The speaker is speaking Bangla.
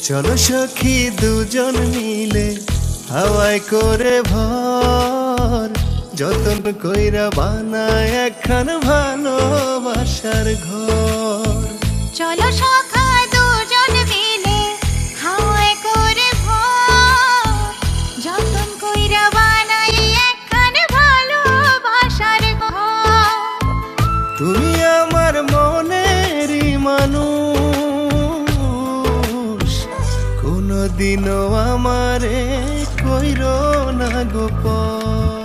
চলো সখী দুজন মিলে হাওয়ায় করে ভর, যতন কইরা বানায় একখান ভালোবাসার ঘর। চলো সখা দুজন মিলে হাওয়ায় করে ভর, যতন কইরা বানাই একখান ভালোবাসার ঘর। তুমি আমার মনেরই মানুষ, কোনদিনও আমারে কইরো না গোপন।